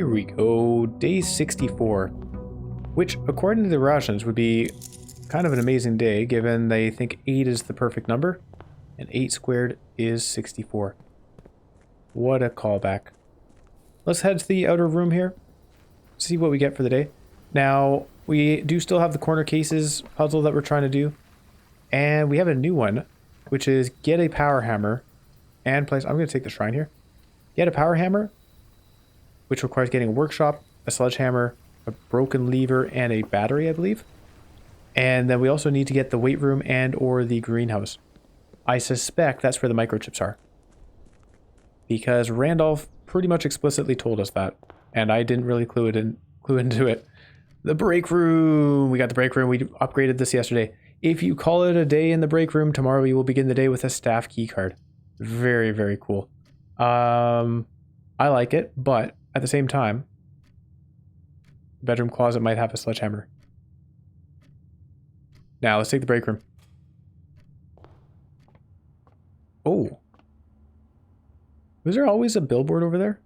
Here we go, day 64, which according to the Russians would be kind of an amazing day given they think 8 is the perfect number and 8 squared is 64. What a callback. Let's head to the outer room here, see what we get for the day. Now, we do still have the corner cases puzzle that we're trying to do, and we have a new one, which is get a power hammer and place... I'm going to take the shrine here. Get a power hammer, which requires getting a workshop, a sledgehammer, a broken lever, and a battery, I believe. And then we also need to get the weight room and or the greenhouse. I suspect that's where the microchips are, because Randolph pretty much explicitly told us that, and I didn't really clue into it. The break room! We got the break room. We upgraded this yesterday. If you call it a day in the break room, tomorrow you will begin the day with a staff key card. Very, very cool. I like it, but at the same time, the bedroom closet might have a sledgehammer. Now, let's take the break room. Oh. Was there always a billboard over there?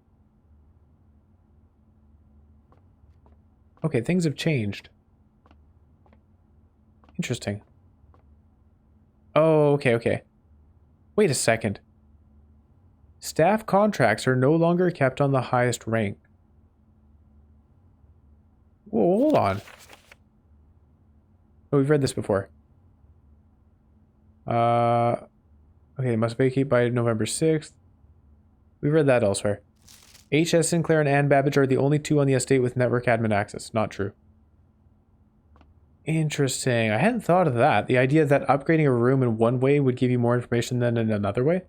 Okay, things have changed. Interesting. Oh, okay. Wait a second. Staff contracts are no longer kept on the highest rank. Whoa, hold on. Oh, we've read this before. Okay, must vacate by November 6th. We read that elsewhere. H.S. Sinclair and Ann Babbage are the only two on the estate with network admin access. Not true. Interesting. I hadn't thought of that. The idea that upgrading a room in one way would give you more information than in another way.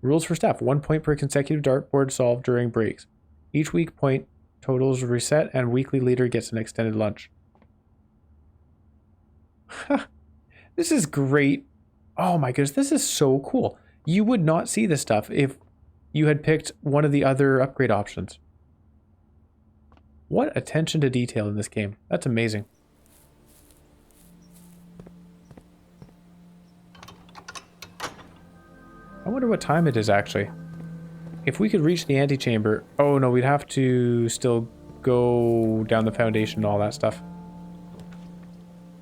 Rules for staff. 1 point per consecutive dartboard solved during breaks. Each week point totals reset and weekly leader gets an extended lunch. This is great. Oh my goodness, this is so cool. You would not see this stuff if you had picked one of the other upgrade options. What attention to detail in this game. That's amazing. I wonder what time it is actually. If we could reach the antechamber... Oh no, we'd have to still go down the foundation and all that stuff.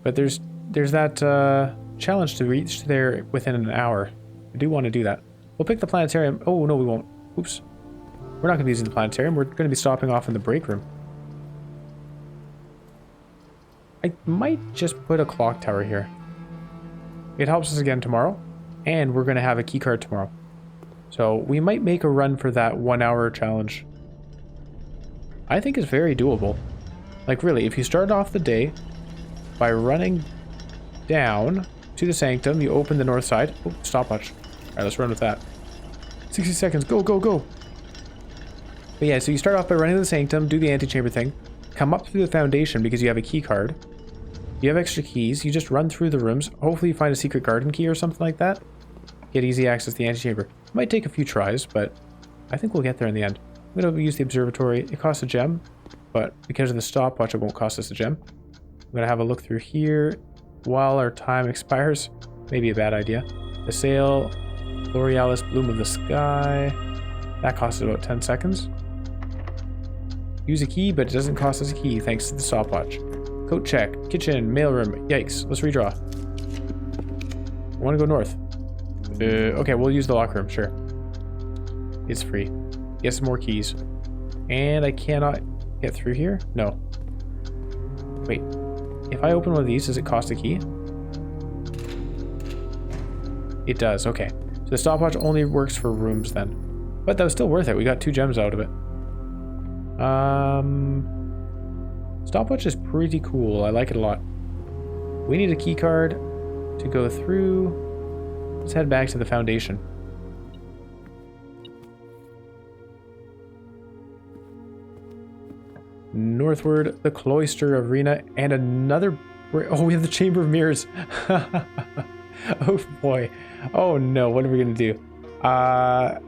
But there's that challenge to reach there within an hour. I do want to do that. We'll pick the planetarium. Oh no, we won't. Oops. We're not going to be using the planetarium. We're going to be stopping off in the break room. I might just put a clock tower here. It helps us again tomorrow. And we're going to have a keycard tomorrow. So we might make a run for that 1 hour challenge. I think it's very doable. Like really, if you start off the day by running down to the sanctum, you open the north side. Oh, stopwatch. Alright, let's run with that. 60 seconds. Go, go, go. But yeah, so you start off by running to the sanctum, do the antechamber thing, come up through the foundation because you have a key card. You have extra keys. You just run through the rooms. Hopefully you find a secret garden key or something like that. Get easy access to the antechamber. It might take a few tries, but I think we'll get there in the end. I'm going to use the observatory. It costs a gem, but because of the stopwatch, it won't cost us a gem. I'm going to have a look through here while our time expires. Maybe a bad idea. The sail, L'Orealis, Bloom of the Sky. That costs about 10 seconds. Use a key, but it doesn't cost us a key thanks to the stopwatch. Coat check. Kitchen. Mailroom. Yikes. Let's redraw. I want to go north. Okay, we'll use the locker room. Sure. It's free. Get some more keys. And I cannot get through here? No. Wait. If I open one of these, does it cost a key? It does. Okay. So the stopwatch only works for rooms then. But that was still worth it. We got 2 gems out of it. Stopwatch is pretty cool. I like it a lot. We need a key card to go through. Let's head back to the foundation. Northward, the Cloister Arena, and another... Oh, we have the Chamber of Mirrors. Oh boy. Oh no, what are we going to do? I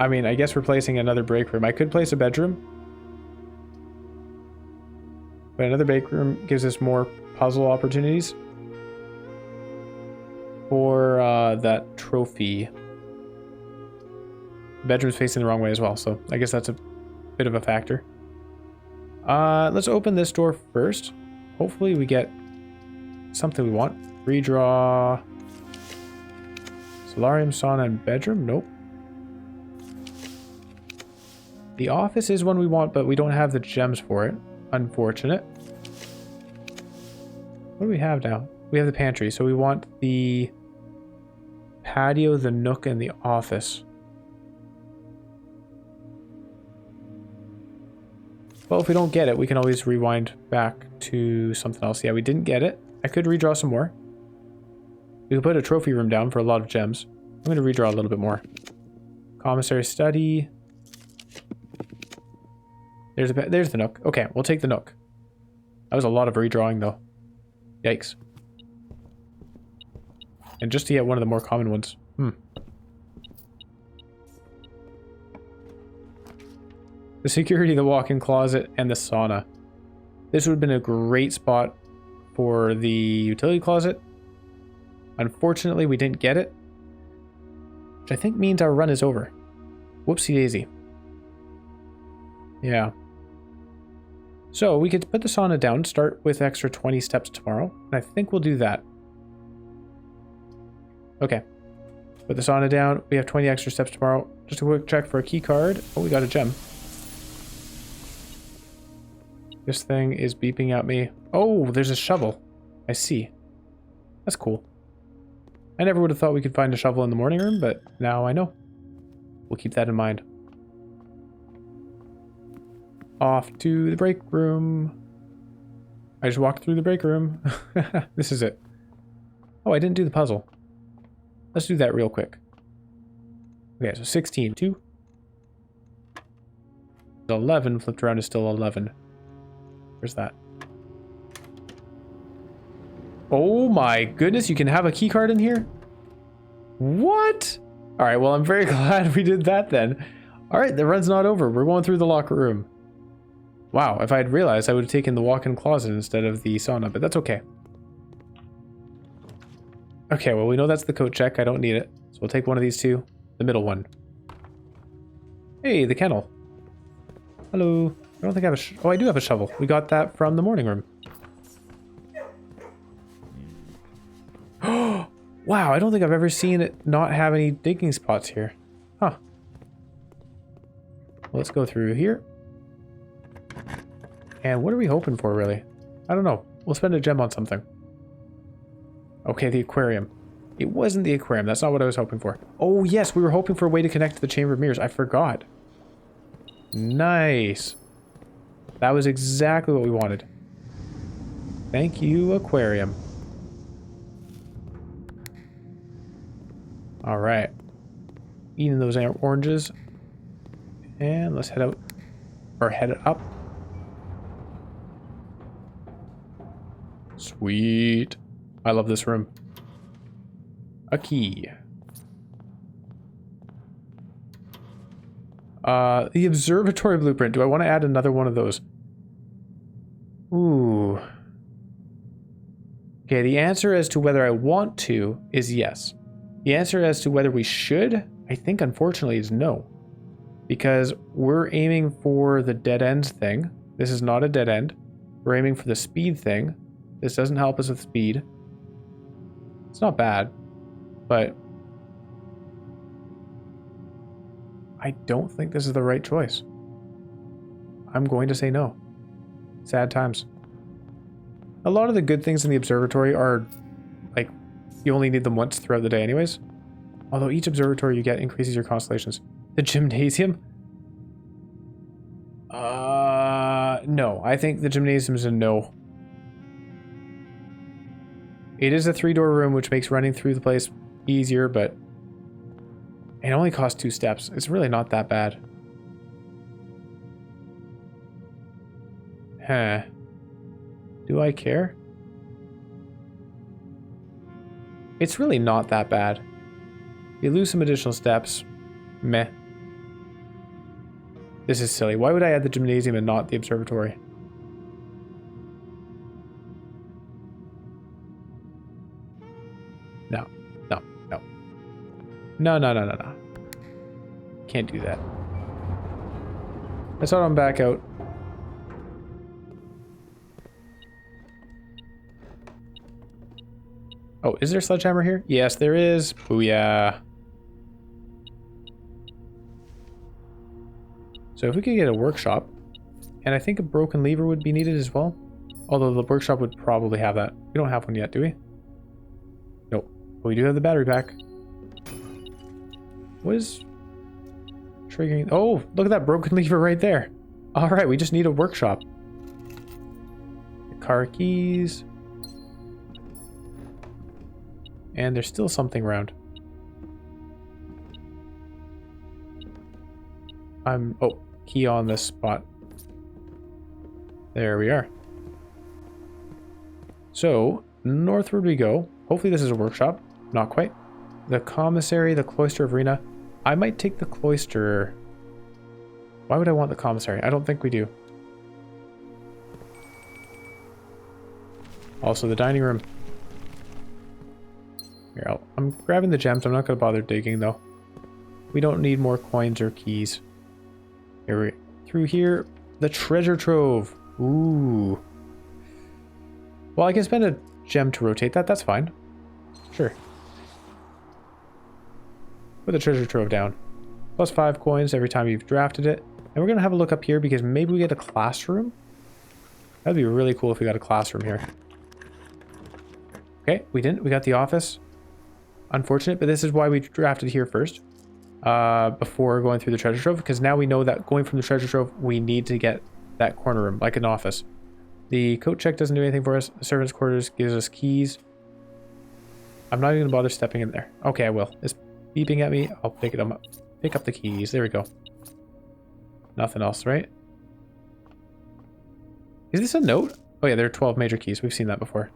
mean, I guess we're placing another break room. I could place a bedroom. But another break room gives us more puzzle opportunities. For that trophy. The bedroom's facing the wrong way as well, so I guess that's a bit of a factor. Let's open this door first. Hopefully we get something we want. Redraw. Solarium, sauna, and bedroom? Nope. The office is one we want, but we don't have the gems for it. Unfortunate. What do we have now? We have the pantry, so we want the patio, the nook, and the office. Well, if we don't get it, we can always rewind back to something else. Yeah, we didn't get it. I could redraw some more. We could put a trophy room down for a lot of gems. I'm going to redraw a little bit more. Commissary study. There's the nook. Okay, we'll take the nook. That was a lot of redrawing, though. Yikes. And just to get one of the more common ones. The security, the walk-in closet, and the sauna. This would have been a great spot for the utility closet. Unfortunately, we didn't get it. Which I think means our run is over. Whoopsie daisy. Yeah. So we could put the sauna down, start with extra 20 steps tomorrow. And I think we'll do that. Okay. Put the sauna down. We have 20 extra steps tomorrow. Just a quick check for a key card. Oh, we got a gem. This thing is beeping at me. Oh, there's a shovel. I see. That's cool. I never would have thought we could find a shovel in the morning room, but now I know. We'll keep that in mind. Off to the break room. I just walked through the break room. This is it. Oh, I didn't do the puzzle. Let's do that real quick. Okay, so 16. 2. 11 flipped around is still 11. Where's that? Oh my goodness, you can have a key card in here? What? Alright, well, I'm very glad we did that then. Alright, the run's not over. We're going through the locker room. Wow, if I had realized, I would have taken the walk-in closet instead of the sauna, but that's okay. Okay, well, we know that's the coat check. I don't need it. So we'll take one of these two. The middle one. Hey, the kennel. Hello. I don't think I have a oh, I do have a shovel. We got that from the morning room. Oh, wow. I don't think I've ever seen it not have any digging spots here. Huh. Well, let's go through here. And what are we hoping for, really? I don't know. We'll spend a gem on something. Okay, the aquarium. It wasn't the aquarium. That's not what I was hoping for. Oh, yes. We were hoping for a way to connect to the Chamber of Mirrors. I forgot. Nice. That was exactly what we wanted. Thank you, aquarium. All right. Eating those oranges. And let's head out. Or head up. Sweet. I love this room. A key. The observatory blueprint. Do I want to add another one of those? Ooh. Okay, the answer as to whether I want to is yes. The answer as to whether we should, I think unfortunately is no. Because we're aiming for the dead ends thing. This is not a dead end. We're aiming for the speed thing. This doesn't help us with speed. It's not bad, but I don't think this is the right choice. I'm going to say no. Sad times. A lot of the good things in the observatory are, like, you only need them once throughout the day anyways. Although each observatory you get increases your constellations. The gymnasium? No. I think the gymnasium is a no. It is a 3-door room, which makes running through the place easier, but it only costs 2 steps. It's really not that bad. Huh. Do I care? It's really not that bad. You lose some additional steps. Meh. This is silly. Why would I add the gymnasium and not the observatory? No. No. No. No, no, no, no, no. Can't do that. Let's head on back out. Oh, is there a sledgehammer here? Yes, there is. Booyah. So if we could get a workshop, and I think a broken lever would be needed as well. Although the workshop would probably have that. We don't have one yet, do we? Nope. But we do have the battery pack. What is triggering? Oh, look at that broken lever right there. All right, we just need a workshop. The car keys. And there's still something around. Oh, key on this spot. There we are. So, northward we go. Hopefully this is a workshop. Not quite. The commissary, the cloister of Rena. I might take the cloister. Why would I want the commissary? I don't think we do. Also the dining room. Here, I'm grabbing the gems. I'm not going to bother digging though. We don't need more coins or keys. Through here, the treasure trove. Ooh. Well, I can spend a gem to rotate that. That's fine. Sure. Put the treasure trove down. Plus 5 coins every time you've drafted it. And we're going to have a look up here because maybe we get a classroom. That'd be really cool if we got a classroom here. Okay, we didn't. We got the office. Unfortunate, but this is why we drafted here first. Before going through the treasure trove. Because now we know that going from the treasure trove, we need to get that corner room, like an office. The coat check doesn't do anything for us. The servants' quarters gives us keys. I'm not even going to bother stepping in there. Okay, I will. It's beeping at me. I'll pick it up. Pick up the keys. There we go. Nothing else, right? Is this a note? Oh yeah, there are 12 major keys. We've seen that before.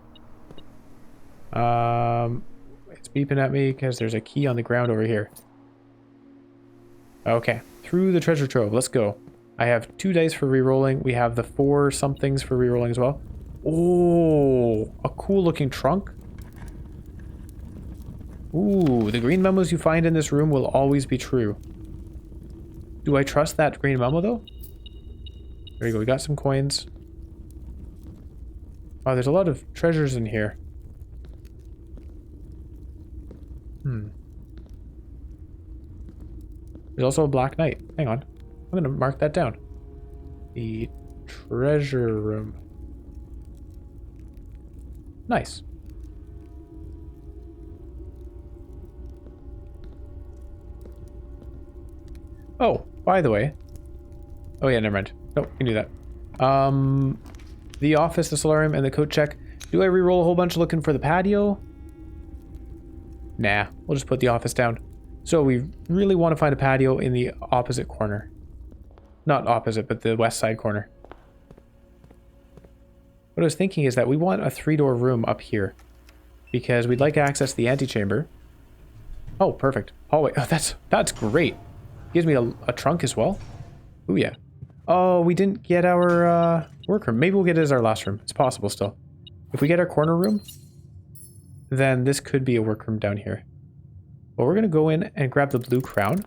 It's beeping at me because there's a key on the ground over here. Okay, through the treasure trove. Let's go. I have 2 dice for re-rolling. We have the 4 somethings for re-rolling as well. Oh, a cool looking trunk. Ooh, the green memos you find in this room will always be true. Do I trust that green memo though? There you go, we got some coins. Oh, there's a lot of treasures in here. There's also a black knight. Hang on. I'm going to mark that down. The treasure room. Nice. Oh, by the way. Oh yeah, never mind. Nope, we can do that. The office, the solarium, and the coat check. Do I re-roll a whole bunch looking for the patio? Nah, we'll just put the office down. So we really want to find a patio in the opposite corner. Not opposite, but the west side corner. What I was thinking is that we want a 3-door room up here. Because we'd like access to the antechamber. Oh, perfect. Hallway. Oh, that's great. Gives me a trunk as well. Ooh, yeah. Oh, we didn't get our workroom. Maybe we'll get it as our last room. It's possible still. If we get our corner room, then this could be a workroom down here. But we're going to go in and grab the blue crown.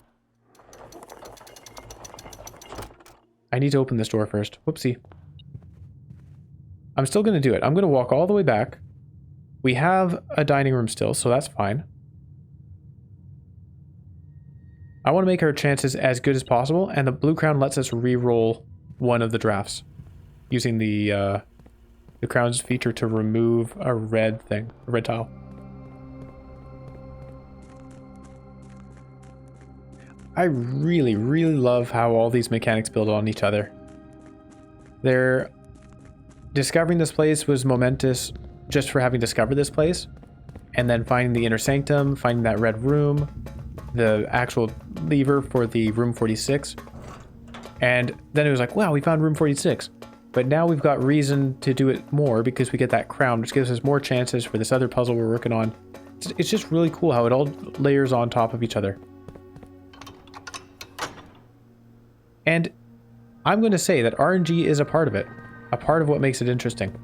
I need to open this door first. Whoopsie. I'm still going to do it. I'm going to walk all the way back. We have a dining room still, so that's fine. I want to make our chances as good as possible, and the blue crown lets us re-roll one of the drafts using the crown's feature to remove a red thing, a red tile. I really, really love how all these mechanics build on each other. Discovering this place was momentous just for having discovered this place, and then finding the inner sanctum, finding that red room, the actual lever for the room 46, and then it was like, wow, we found room 46. But now we've got reason to do it more because we get that crown, which gives us more chances for this other puzzle we're working on. It's just really cool how it all layers on top of each other. And I'm going to say that RNG is a part of it, a part of what makes it interesting.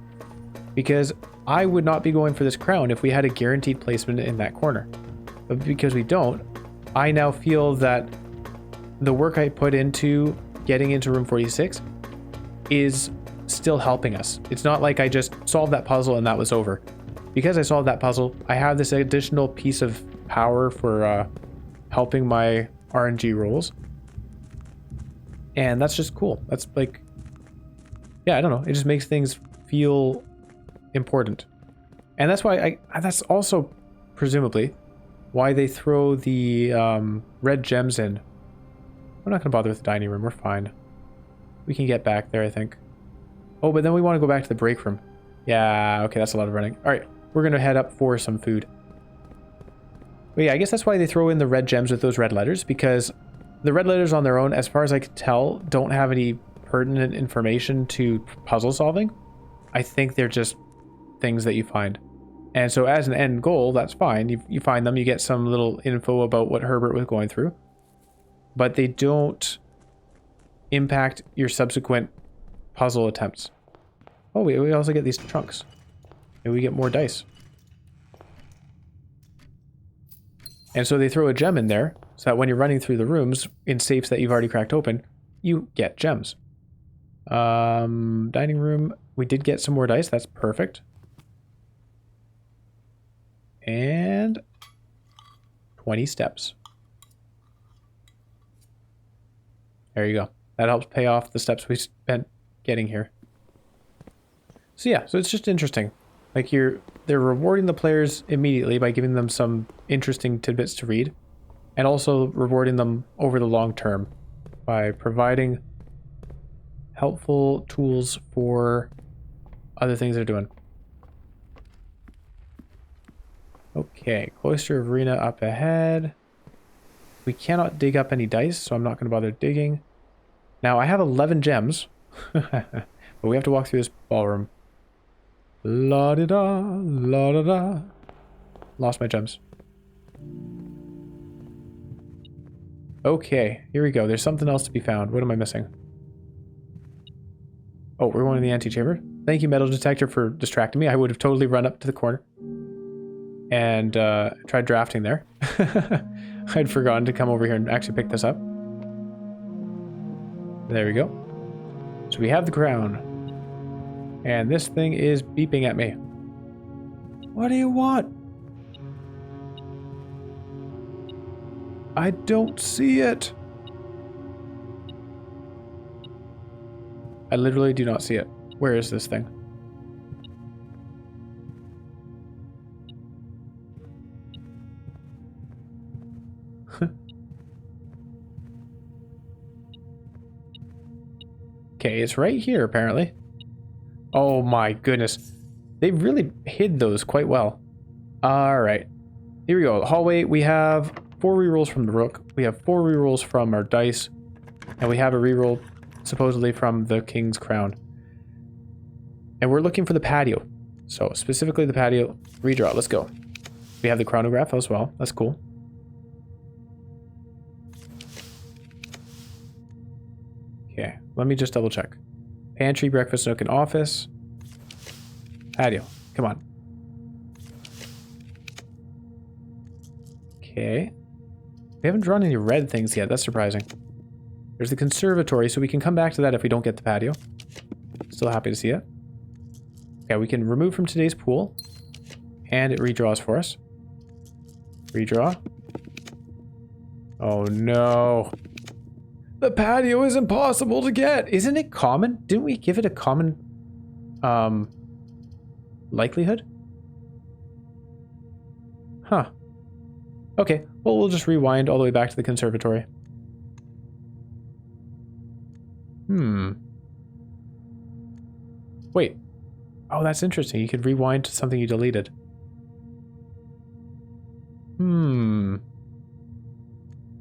Because I would not be going for this crown if we had a guaranteed placement in that corner. But because we don't, I now feel that the work I put into getting into room 46 is still helping us. It's not like I just solved that puzzle and that was over. Because I solved that puzzle, I have this additional piece of power for helping my RNG rolls. And that's just cool. That's like, yeah, I don't know. It just makes things feel important. And that's why that's also presumably why they throw the red gems in. We're not going to bother with the dining room. We're fine. We can get back there, I think. Oh, but then we want to go back to the break room. Yeah, okay, that's a lot of running. All right, we're going to head up for some food. But yeah, I guess that's why they throw in the red gems with those red letters, because the red letters on their own, as far as I can tell, don't have any pertinent information to puzzle solving. I think they're just things that you find. And so as an end goal, that's fine. You find them, you get some little info about what Herbert was going through. But they don't impact your subsequent puzzle attempts. Oh, we also get these trunks. And we get more dice. And so they throw a gem in there, so that when you're running through the rooms in safes that you've already cracked open, you get gems. Dining room, we did get some more dice. That's perfect. And 20 steps. There you go. That helps pay off the steps we spent getting here. So yeah, so it's just interesting. Like they're rewarding the players immediately by giving them some interesting tidbits to read, and also rewarding them over the long term by providing helpful tools for other things they're doing. Okay, cloister of Arena up ahead. We cannot dig up any dice, so I'm not going to bother digging. Now, I have 11 gems, but we have to walk through this ballroom. La-di-da, la-da-da. Lost my gems. Okay, here we go. There's something else to be found. What am I missing? Oh, we're going to the antechamber. Thank you, metal detector, for distracting me. I would have totally run up to the corner and tried drafting there. I'd forgotten to come over here and actually pick this up. There we go. So we have the crown. And this thing is beeping at me. What do you want? I don't see it. I literally do not see it. Where is this thing? Okay, it's right here apparently. Oh my goodness. They really hid those quite well. Alright. Here we go. Hallway, we have 4 rerolls from the rook. We have 4 rerolls from our dice. And we have a reroll supposedly from the king's crown. And we're looking for the patio. So specifically the patio. Redraw. Let's go. We have the chronograph as well. That's cool. Okay, let me just double check. Pantry, breakfast nook, and office. Patio. Come on. Okay. We haven't drawn any red things yet. That's surprising. There's the conservatory, so we can come back to that if we don't get the patio. Still happy to see it. Okay, we can remove from today's pool. And it redraws for us. Redraw. Oh no. The patio is impossible to get. Isn't it common? Didn't we give it a common likelihood? Huh. Okay, well, we'll just rewind all the way back to the conservatory. Wait. Oh, that's interesting. You could rewind to something you deleted. Wonder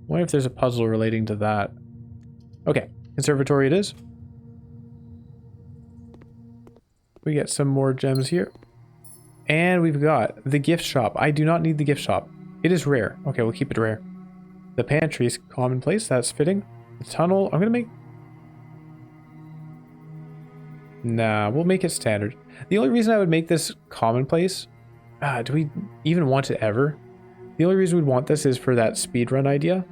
if there's a puzzle relating to that. Okay, conservatory it is. We get some more gems here. And we've got the gift shop. I do not need the gift shop. It is rare. Okay, we'll keep it rare. The pantry is commonplace. That's fitting. The tunnel, I'm going to make... Nah, we'll make it standard. The only reason I would make this commonplace... do we even want it ever? The only reason we'd want this is for that speedrun idea.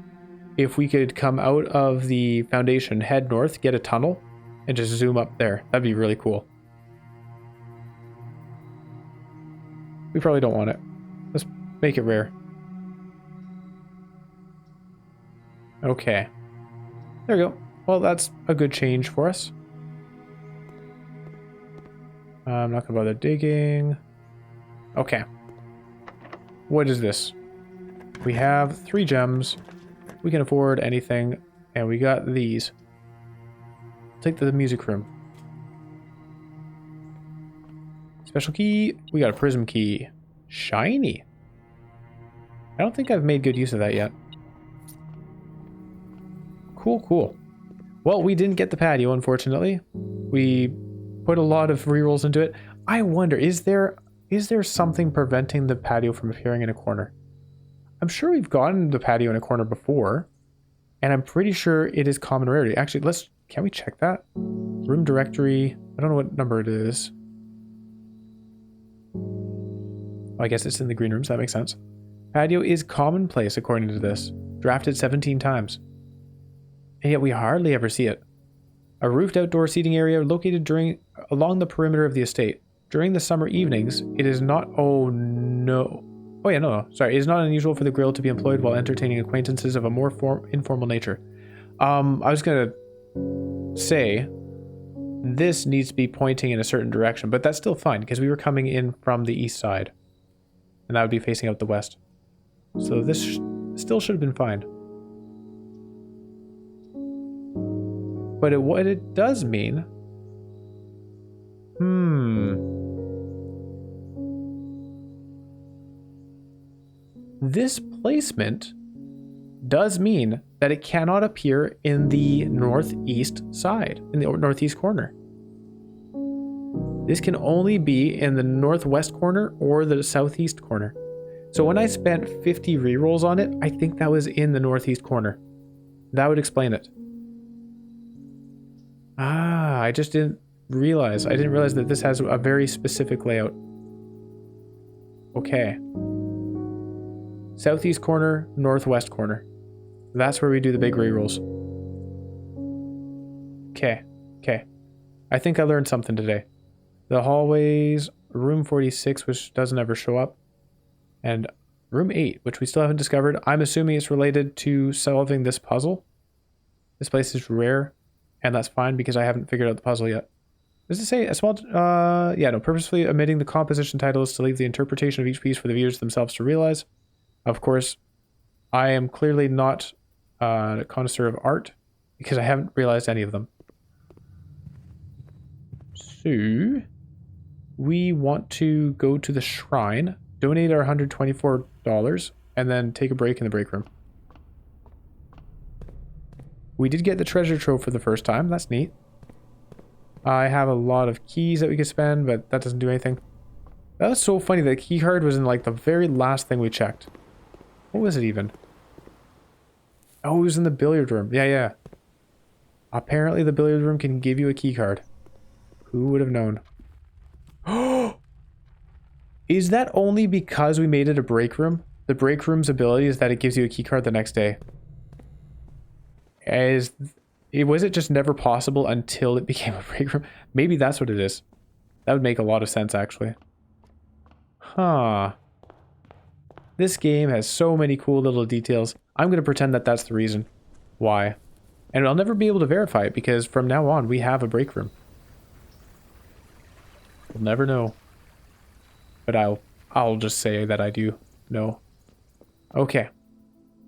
if we could come out of the foundation, head north, get a tunnel, and just zoom up there. That'd be really cool. We probably don't want it. Let's make it rare. Okay. There we go. Well, that's a good change for us. I'm not gonna bother digging. Okay. What is this? We have 3 gems. We can afford anything. And we got these. Take the music room. Special key. We got a prism key. Shiny. I don't think I've made good use of that yet. Cool, cool. Well, we didn't get the patio, unfortunately. We put a lot of rerolls into it. I wonder, is there something preventing the patio from appearing in a corner? I'm sure we've gotten the patio in a corner before, and I'm pretty sure it is common rarity. Actually, can we check that? Room directory. I don't know what number it is. Oh, I guess it's in the green room, so that makes sense. Patio is commonplace according to this. Drafted 17 times. And yet we hardly ever see it. A roofed outdoor seating area located along the perimeter of the estate. During the summer evenings, it is not... Oh, no. Oh, yeah, no. Sorry. It is not unusual for the grill to be employed while entertaining acquaintances of a more informal nature. I was going to say this needs to be pointing in a certain direction, but that's still fine because we were coming in from the east side. And that would be facing out the west. So this still should have been fine. But what it does mean... This placement does mean that it cannot appear in the northeast side, in the northeast corner. This can only be in the northwest corner or the southeast corner. So when I spent 50 rerolls on it, I think that was in the northeast corner. That would explain it. Ah, I just didn't realize. I didn't realize that this has a very specific layout. Okay. Southeast corner, northwest corner. That's where we do the big rerolls. Okay, okay. I think I learned something today. The hallways, room 46, which doesn't ever show up, and room 8, which we still haven't discovered. I'm assuming it's related to solving this puzzle. This place is rare, and that's fine because I haven't figured out the puzzle yet. Does it say a small... yeah, no. Purposefully omitting the composition titles to leave the interpretation of each piece for the viewers themselves to realize. Of course, I am clearly not a connoisseur of art because I haven't realized any of them. So, we want to go to the shrine, donate our $124, and then take a break in the break room. We did get the treasure trove for the first time. That's neat. I have a lot of keys that we could spend, but that doesn't do anything. That was so funny. The key card was in like the very last thing we checked. What was it even? Oh, it was in the billiard room. Yeah, yeah. Apparently the billiard room can give you a key card. Who would have known? Is that only because we made it a break room? The break room's ability is that it gives you a key card the next day. Was it just never possible until it became a break room? Maybe that's what it is. That would make a lot of sense, actually. Huh. This game has so many cool little details. I'm going to pretend that that's the reason why. And I'll never be able to verify it because from now on we have a break room. We'll never know. But I'll just say that I do know. Okay.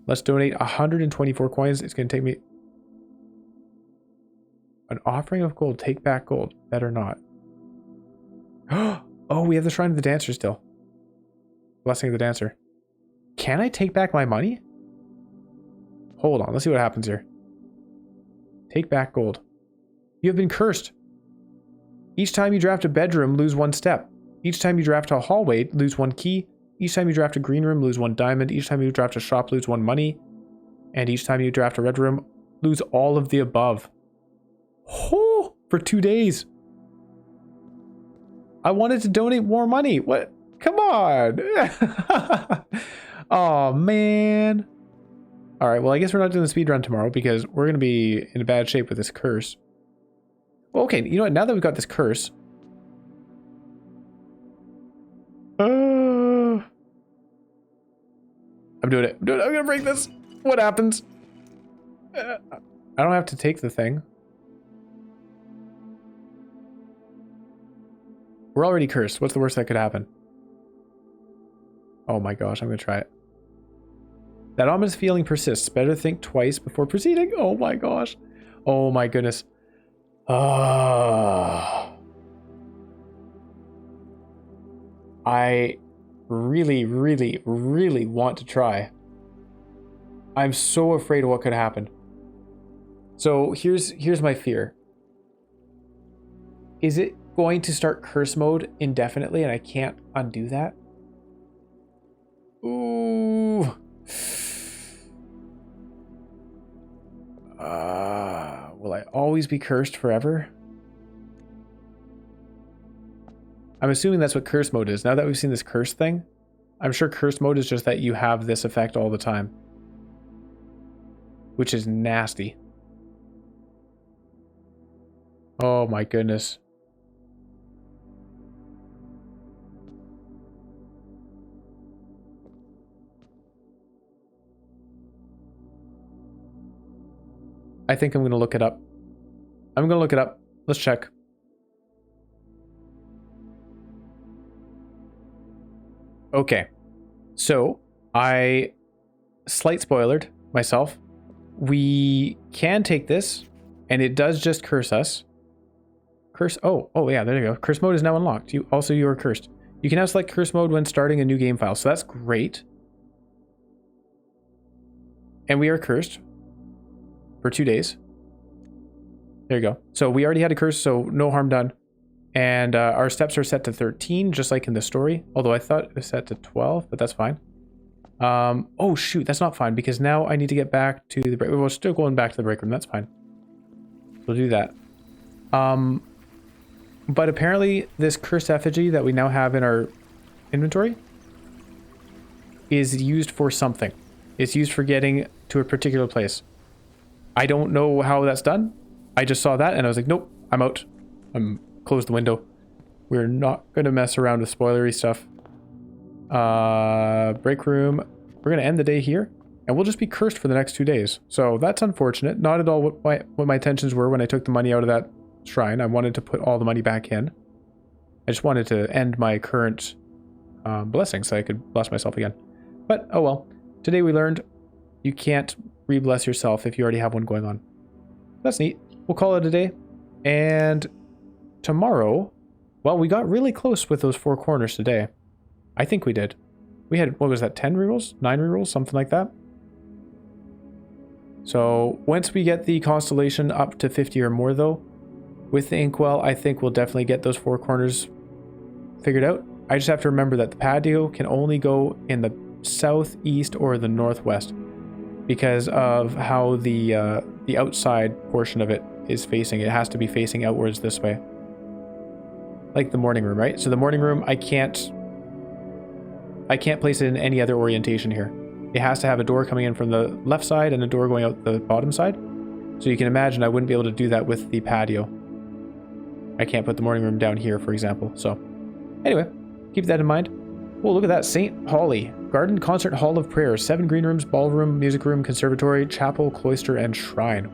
Let's donate 124 coins. It's going to take me... An offering of gold. Take back gold. Better not. Oh, we have the Shrine of the Dancer still. Blessing of the Dancer. Can I take back my money? Hold on. Let's see what happens here. Take back gold. You have been cursed. Each time you draft a bedroom, lose 1 step. Each time you draft a hallway, lose 1 key. Each time you draft a green room, lose 1 diamond. Each time you draft a shop, lose 1 money. And each time you draft a red room, lose all of the above. Oh, for 2 days. I wanted to donate more money. What? Come on. Oh, man. All right, well, I guess we're not doing the speed run tomorrow because we're going to be in bad shape with this curse. Well, okay, you know what? Now that we've got this curse... I'm doing it. I'm going to break this. What happens? I don't have to take the thing. We're already cursed. What's the worst that could happen? Oh my gosh, I'm going to try it. That ominous feeling persists. Better think twice before proceeding. Oh my gosh. Oh my goodness. I really, really, really want to try. I'm so afraid of what could happen. So here's my fear. Is it going to start curse mode indefinitely and I can't undo that? Ooh. Will I always be cursed forever? I'm assuming that's what curse mode is. Now that we've seen this curse thing, I'm sure curse mode is just that you have this effect all the time. Which is nasty. Oh my goodness. I think I'm going to look it up. I'm going to look it up. Let's check. Okay. So, slight spoilered myself. We can take this, and it does just curse us. Oh yeah, there you go. Curse mode is now unlocked. You are cursed. You can now select curse mode when starting a new game file, so that's great. And we are cursed for 2 days. There you go. So we already had a curse, so no harm done. And our steps are set to 13, just like in the story. Although I thought it was set to 12, but that's fine. Oh shoot, that's not fine, because now I need to get back to the break. We're still going back to the break room, that's fine. We'll do that. But apparently this cursed effigy that we now have in our inventory is used for something. It's used for getting to a particular place. I don't know how that's done. I just saw that and I was like, nope, I'm out. Close the window. We're not going to mess around with spoilery stuff. Break room. We're going to end the day here and we'll just be cursed for the next 2 days. So that's unfortunate. Not at all what my intentions were when I took the money out of that shrine. I wanted to put all the money back in. I just wanted to end my current blessing so I could bless myself again. But oh well. Today we learned you can't re-bless yourself if you already have one going on. That's neat. We'll call it a day. And tomorrow, well, we got really close with those 4 corners today. I think we did. We had, what was that, 10 rerolls? 9 rerolls? Something like that. So once we get the constellation up to 50 or more though, with the inkwell, I think we'll definitely get those 4 corners figured out. I just have to remember that the patio can only go in the southeast or the northwest because of how the outside portion of it is facing. It has to be facing outwards this way. Like the morning room, right? So the morning room, I can't place it in any other orientation here. It has to have a door coming in from the left side and a door going out the bottom side. So you can imagine I wouldn't be able to do that with the patio. I can't put the morning room down here, for example. So anyway, keep that in mind. Oh, look at that. St. Holly. Garden, concert, hall of prayer. 7 green rooms, ballroom, music room, conservatory, chapel, cloister, and shrine.